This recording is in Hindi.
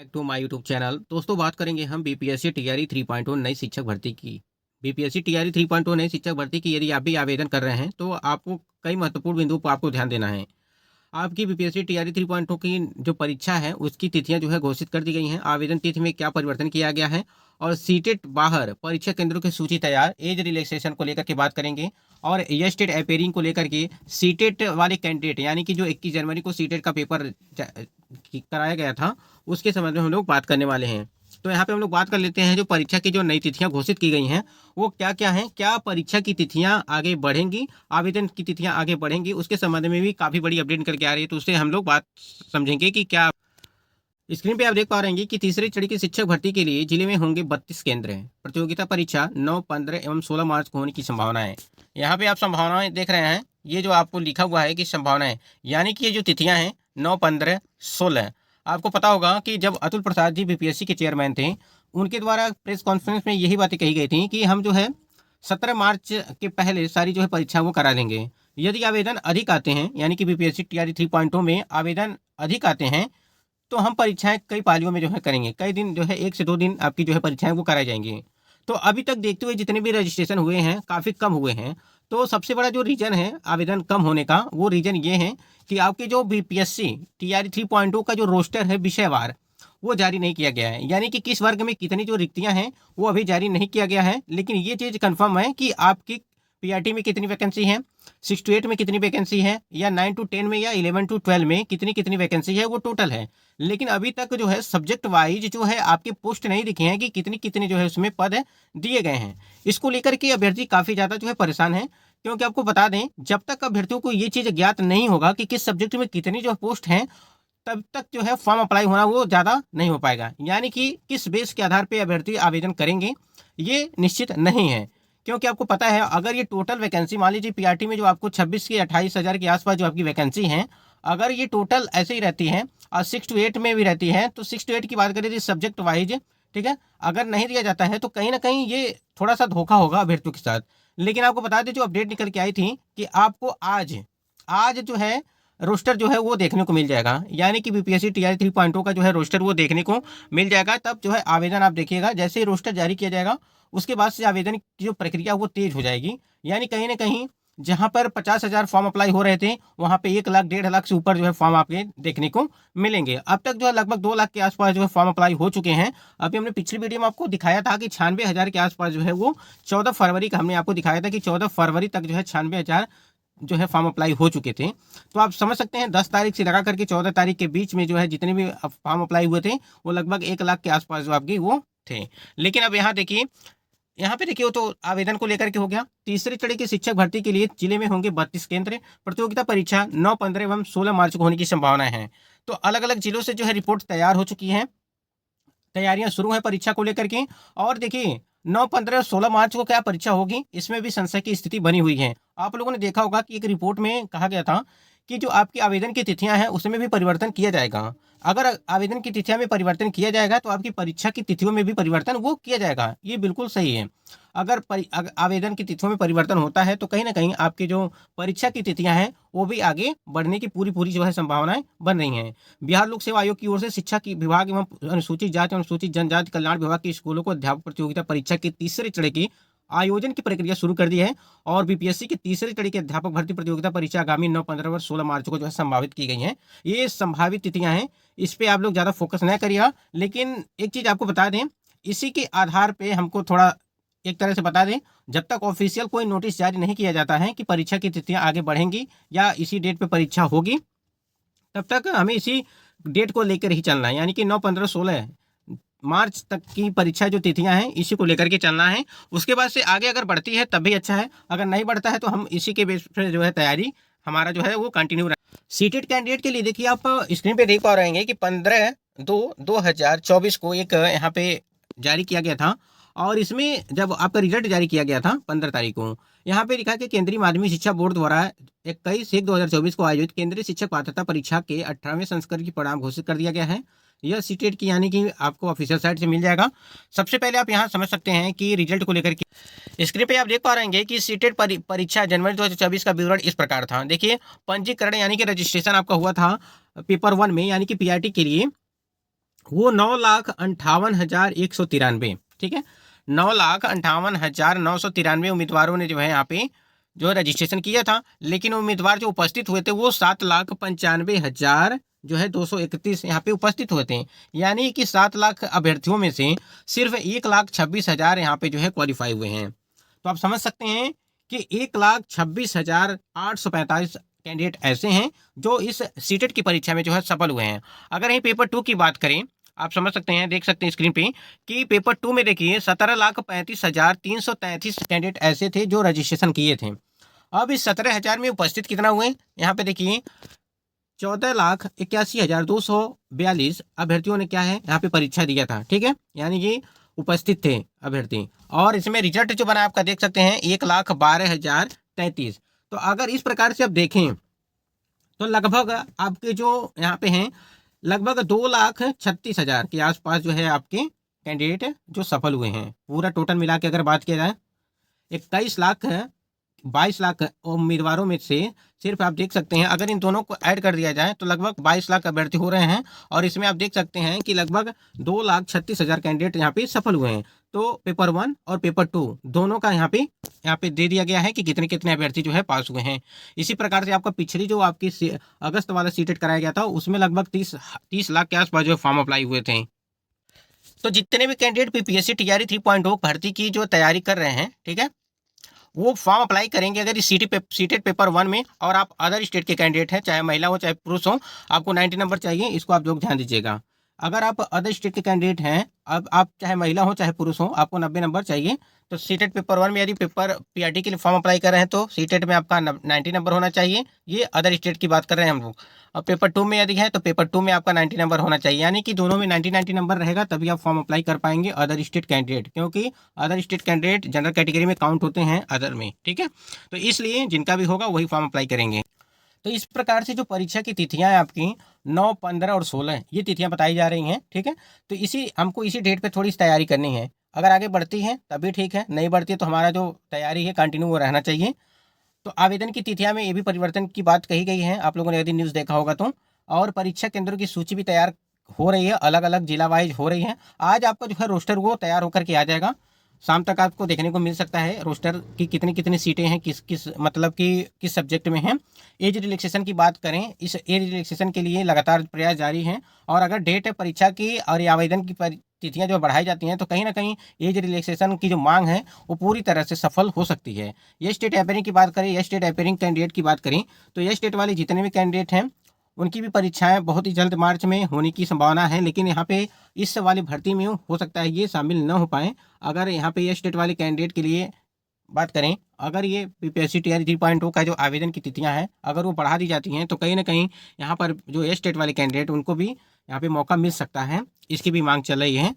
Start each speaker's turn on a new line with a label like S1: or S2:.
S1: Back to my YouTube channel. दोस्तों, बात करेंगे हम बीपीएससी टीआरई 3.0 नई शिक्षक भर्ती की। बीपीएससी टीआरई 3.0 नई शिक्षक भर्ती की यदि आप भी आवेदन कर रहे हैं तो आपको कई महत्वपूर्ण बिंदुओं पर आपको ध्यान देना है। आपकी बीपीएससी टीआरई 3.0 की जो परीक्षा है उसकी तिथियां जो है घोषित कर दी गई हैं। आवेदन तिथि में क्या परिवर्तन किया गया है और सीटेट बाहर परीक्षा केंद्रों की सूची तैयार, एज रिलैक्सेशन को लेकर के बात करेंगे और यस्टेट अपेयरिंग को लेकर के सीटेट वाले कैंडिडेट यानी कि जो 21 जनवरी को सीटेट का पेपर कराया गया था उसके संबंध में हम लोग बात करने वाले हैं। तो यहाँ पे हम लोग बात कर लेते हैं जो परीक्षा की जो नई तिथियां घोषित की गई हैं वो क्या क्या हैं, क्या परीक्षा की तिथियां आगे बढ़ेंगी, आवेदन की तिथियां आगे बढ़ेंगी, उसके संबंध में भी काफ़ी बड़ी अपडेट करके आ रही है। तो उससे हम लोग बात समझेंगे कि क्या। स्क्रीन पे आप देख पा रहे हैं कि तीसरी श्रेणी की शिक्षक भर्ती के लिए जिले में होंगे 32 केंद्र हैं। प्रतियोगिता परीक्षा 9, 15 एवं 16 मार्च को होने की संभावना है। यहाँ पे आप संभावनाएं देख रहे हैं, ये जो आपको लिखा हुआ है कि संभावनाएं, यानी कि ये जो तिथियां हैं 9, 15, 16। आपको पता होगा कि जब अतुल प्रसाद जी बीपीएससी के चेयरमैन थे, उनके द्वारा प्रेस कॉन्फ्रेंस में यही बातें कही गई थी कि हम जो है 17 मार्च के पहले सारी जो है परीक्षा वो करा लेंगे। यदि आवेदन अधिक आते हैं, यानी कि बीपीएससी टीआरई 3.0 में आवेदन अधिक आते हैं तो हम परीक्षाएं कई पालियों में जो है करेंगे। कई दिन जो है 1 से 2 दिन आपकी जो है परीक्षाएं वो कराई जाएंगी। तो अभी तक देखते हुए जितने भी रजिस्ट्रेशन हुए हैं काफ़ी कम हुए हैं। तो सबसे बड़ा जो रीज़न है आवेदन कम होने का, वो रीज़न ये है कि आपके जो बीपीएससी टीआरई 3.0 का जो रोस्टर है विषयवार, वो जारी नहीं किया गया है। यानी कि किस वर्ग में कितनी जो रिक्तियां हैं वो अभी जारी नहीं किया गया है। लेकिन ये चीज़ कंफर्म है कि आपकी पीआरटी में कितनी वैकेंसी है, 6 to 8 में कितनी वैकेंसी है, या 9 to 10 में या 11 to 12 में कितनी कितनी वैकेंसी है, वो टोटल है। लेकिन अभी तक जो है सब्जेक्ट वाइज जो है आपके पोस्ट नहीं दिखे हैं कि कितनी कितनी जो है उसमें पद दिए गए हैं। इसको लेकर के अभ्यर्थी काफ़ी ज़्यादा जो है परेशान है, क्योंकि आपको बता दें जब तक अभ्यर्थियों को ये चीज़ ज्ञात नहीं होगा कि किस सब्जेक्ट में कितनी जो पोस्ट हैं, तब तक जो है फॉर्म अप्लाई होना वो ज़्यादा नहीं हो पाएगा। यानी कि किस बेस के आधार पे अभ्यर्थी आवेदन करेंगे ये निश्चित नहीं है। क्योंकि आपको पता है अगर ये टोटल वैकेंसी मान लीजिए पीआरटी में जो आपको 26 से 28 हज़ार के आसपास जो आपकी वैकेंसी है, अगर ये टोटल ऐसे ही रहती है और 6 to 8 में भी रहती है, तो 6 to 8 की बात करें तो सब्जेक्ट वाइज, ठीक है, अगर नहीं दिया जाता है तो कहीं ना कहीं ये थोड़ा सा धोखा होगा अभ्यर्थियों के साथ। लेकिन आपको बता दें जो अपडेट निकल के आई थी कि आपको आज आज जो है रोस्टर जो है वो देखने को मिल जाएगा। यानी कि बीपीएससी टीआरई 3.0 का जो है रोस्टर वो देखने को मिल जाएगा। तब जो है आवेदन आप देखिएगा, जैसे ही रोस्टर जारी किया जाएगा उसके बाद से आवेदन की जो प्रक्रिया वो तेज हो जाएगी। यानी कहीं ना कहीं जहां पर 50,000 फॉर्म अप्लाई हो रहे थे वहां पे 1 लाख 1.5 लाख से ऊपर जो है फॉर्म आपके देखने को मिलेंगे। अब तक जो है लगभग 2 लाख के आसपास जो है फॉर्म अप्लाई हो चुके हैं। अभी हमने पिछली वीडियो में आपको दिखाया था कि 96,000 के आसपास जो है वो 14 फरवरी का हमने आपको दिखाया था कि 14 फरवरी तक जो है 96,000 जो है फॉर्म अप्लाई हो चुके थे। तो आप समझ सकते हैं 10 तारीख से लगा करके 14 तारीख के बीच में जो है जितने भी फॉर्म अप्लाई हुए थे वो लगभग 1 लाख के आसपास जो आपकी वो थे। लेकिन अब यहाँ देखिए, यहाँ पे देखिए वो तो आवेदन को लेकर के हो गया। तीसरी श्रेणी की शिक्षक भर्ती के लिए जिले में होंगे 32 केंद्र। प्रतियोगिता परीक्षा 9, 15 एवं 16 मार्च को होने की संभावना है। तो अलग अलग जिलों से जो है रिपोर्ट तैयार हो चुकी है, तैयारियां शुरू हैं परीक्षा को लेकर के। और देखिए 9, 15, 16 मार्च को क्या परीक्षा होगी, इसमें भी संशय की स्थिति बनी हुई है। आप लोगों ने देखा होगा कि एक रिपोर्ट में कहा गया था कि जो आपकी आवेदन की तिथियां हैं उसमें भी परिवर्तन किया जाएगा। अगर आवेदन की तिथियां में परिवर्तन किया जाएगा तो आपकी परीक्षा की तिथियों में भी परिवर्तन वो किया जाएगा। ये बिल्कुल सही है। अगर आवेदन की तिथियों में परिवर्तन होता है तो कहीं ना कहीं आपकी जो परीक्षा की तिथियां हैं वो भी आगे बढ़ने की पूरी पूरी जो है संभावनाएं बन रही हैं। बिहार लोक सेवा आयोग की ओर से शिक्षा की विभाग एवं अनुसूचित जाति एवं अनुसूचित जनजाति कल्याण विभाग के स्कूलों को अध्यापक प्रतियोगिता परीक्षा की तीसरे चरण की आयोजन की प्रक्रिया शुरू कर दी है। और बीपीएससी की तीसरी कड़ी के अध्यापक भर्ती प्रतियोगिता परीक्षा आगामी 9, 15 और 16 मार्च को जो है संभावित की गई हैं। ये संभावित तिथियां हैं, इस पे आप लोग ज़्यादा फोकस न करिएगा। लेकिन एक चीज़ आपको बता दें, इसी के आधार पे हमको थोड़ा एक तरह से बता दें, जब तक ऑफिशियल कोई नोटिस जारी नहीं किया जाता है कि परीक्षा की तिथियां आगे बढ़ेंगी या इसी डेट पे परीक्षा होगी, तब तक हमें इसी डेट को लेकर ही चलना है। यानी कि 9, 15, 16 मार्च तक की परीक्षा जो तिथियां हैं इसी को लेकर के चलना है। उसके बाद से आगे अगर बढ़ती है तब भी अच्छा है, अगर नहीं बढ़ता है तो हम इसी के बेस पर जो है तैयारी हमारा जो है वो कंटिन्यू रहे। सीटेड कैंडिडेट के लिए देखिए आप स्क्रीन पे देख पा रहे हैं कि 15/2/2024 को एक यहाँ पे जारी किया गया था। और इसमें जब आपका रिजल्ट जारी किया गया था 15 तारीख को, यहाँ पे लिखा कि केंद्रीय माध्यमिक शिक्षा बोर्ड द्वारा 21/1/2024 को आयोजित केंद्रीय शिक्षक पात्रता परीक्षा के 18वें संस्करण की परिणाम घोषित कर दिया गया है। यह सीटेट की यानी कि आपको ऑफिशियल साइट से मिल जाएगा। सबसे पहले आप यहाँ समझ सकते हैं कि रिजल्ट को लेकर के स्क्रीन पे आप देख पा रहे हैं कि सीटेट परीक्षा जनवरी 2024 का विवरण इस प्रकार था। देखिए पंजीकरण यानी कि रजिस्ट्रेशन आपका हुआ था पेपर 1 में यानी कि पीआरटी के लिए, वो 9,58,193, ठीक है, 9,58,993 उम्मीदवारों ने जो है यहाँ पे जो रजिस्ट्रेशन किया था, लेकिन उम्मीदवार जो उपस्थित हुए थे वो 7,95,000 जो है 231 यहाँ पे उपस्थित हुए थे। यानी कि 7 लाख अभ्यर्थियों में से सिर्फ 1,26,000 यहाँ पे जो है क्वालिफाई हुए हैं। तो आप समझ सकते हैं कि 1,26,845 कैंडिडेट ऐसे हैं जो इस सीटेट की परीक्षा में जो है सफल हुए हैं। अगर यही पेपर 2 की बात करें, आप समझ सकते हैं, देख सकते हैं स्क्रीन पे कि पेपर 2 में देखिए 17,35,333 कैंडिडेट ऐसे थे जो रजिस्ट्रेशन किए थे। अब इस 17,000 में उपस्थित कितना हुए, यहाँ पे देखिए 14,81,242 अभ्यर्थियों ने क्या है यहाँ पे परीक्षा दिया था, ठीक है, यानी कि उपस्थित थे अभ्यर्थी। और इसमें रिजल्ट जो बना आपका देख सकते हैं 1,12,033। तो अगर इस प्रकार से आप देखें तो लगभग आपके जो यहाँ पे हैं लगभग 2,36,000 के आसपास जो है आपके कैंडिडेट जो सफल हुए हैं। पूरा टोटल मिला के अगर बात किया जाए 22 लाख उम्मीदवारों में से सिर्फ आप देख सकते हैं अगर इन दोनों को ऐड कर दिया जाए तो लगभग 22 लाख अभ्यर्थी हो रहे हैं। और इसमें आप देख सकते हैं कि लगभग 2,36,000 कैंडिडेट यहाँ पे सफल हुए हैं। तो पेपर 1 और पेपर 2 दोनों का यहाँ पे दे दिया गया है कि कितने कितने अभ्यर्थी जो है पास हुए हैं। इसी प्रकार से आपका पिछली जो आपकी अगस्त वाला सीटेट कराया गया था उसमें लगभग 30 लाख के आसपास जो फॉर्म अप्लाई हुए थे। तो जितने भी कैंडिडेट बीपीएससी टीआरई 3.0 भर्ती की जो तैयारी कर रहे हैं, ठीक है, वो फॉर्म अप्लाई करेंगे अगर इस सीटेट पेपर 1 में, और आप अदर स्टेट के कैंडिडेट हैं, चाहे महिला हो चाहे पुरुष हो, आपको 90 नंबर चाहिए, इसको आप लोग ध्यान दीजिएगा। अगर आप अदर स्टेट के कैंडिडेट हैं, अब आप चाहे महिला हो चाहे पुरुष हो, आपको 90 नंबर चाहिए। तो सीटेट पेपर 1 में यदि पेपर पीआरटी के लिए फॉर्म अप्लाई कर रहे हैं तो सीटेट में आपका 90 नंबर होना चाहिए। ये अदर स्टेट की बात कर रहे हैं हम लोग। और पेपर 2 में यदि है तो पेपर 2 में आपका 90 नंबर होना चाहिए, यानी कि दोनों में 90 नंबर रहेगा तभी आप फॉर्म अप्लाई कर पाएंगे अदर स्टेट कैंडिडेट, क्योंकि other state candidate general category में काउंट होते हैं अदर में, ठीक है। तो इसलिए जिनका भी होगा वही फॉर्म अप्लाई करेंगे। तो इस प्रकार से जो परीक्षा की तिथियां हैं आपकी 9, 15 और 16 ये तिथियां बताई जा रही हैं, ठीक है। तो हमको इसी डेट पे थोड़ी सी तैयारी करनी है। अगर आगे बढ़ती है तभी ठीक है, नहीं बढ़ती है तो हमारा जो तैयारी है कंटिन्यू वो रहना चाहिए। तो आवेदन की तिथियां में ये भी परिवर्तन की बात कही गई है, आप लोगों ने यदि न्यूज़ देखा होगा तो। और परीक्षा केंद्रों की सूची भी तैयार हो रही है, अलग अलग जिला वाइज हो रही है। आज आपका जो है रोस्टर वो तैयार होकर के आ जाएगा, शाम तक आपको देखने को मिल सकता है रोस्टर की कितनी कितनी सीटें हैं, किस किस मतलब कि किस सब्जेक्ट में हैं। एज रिलैक्सेशन की बात करें, इस एज रिलैक्सेशन के लिए लगातार प्रयास जारी हैं। और अगर डेट है परीक्षा की और ये आवेदन की तिथियां जो बढ़ाई जाती हैं तो कहीं ना कहीं एज रिलैक्सेशन की जो मांग है वो पूरी तरह से सफल हो सकती है। ये स्टेट अपेयरिंग की बात करें, ये स्टेट अपेयरिंग कैंडिडेट की बात करें, तो ये स्टेट वाले जितने भी कैंडिडेट हैं उनकी भी परीक्षाएं बहुत ही जल्द मार्च में होने की संभावना है। लेकिन यहाँ पे इस वाली भर्ती में हो सकता है ये शामिल न हो पाए। अगर यहाँ पे ये स्टेट वाले कैंडिडेट के लिए बात करें, अगर ये बीपीएससी टीआरई 3.0 का जो आवेदन की तिथियां हैं अगर वो बढ़ा दी जाती हैं तो कहीं ना कहीं यहाँ पर जो ये स्टेट वाले कैंडिडेट उनको भी यहाँ पे मौका मिल सकता है, इसकी भी मांग चल रही है।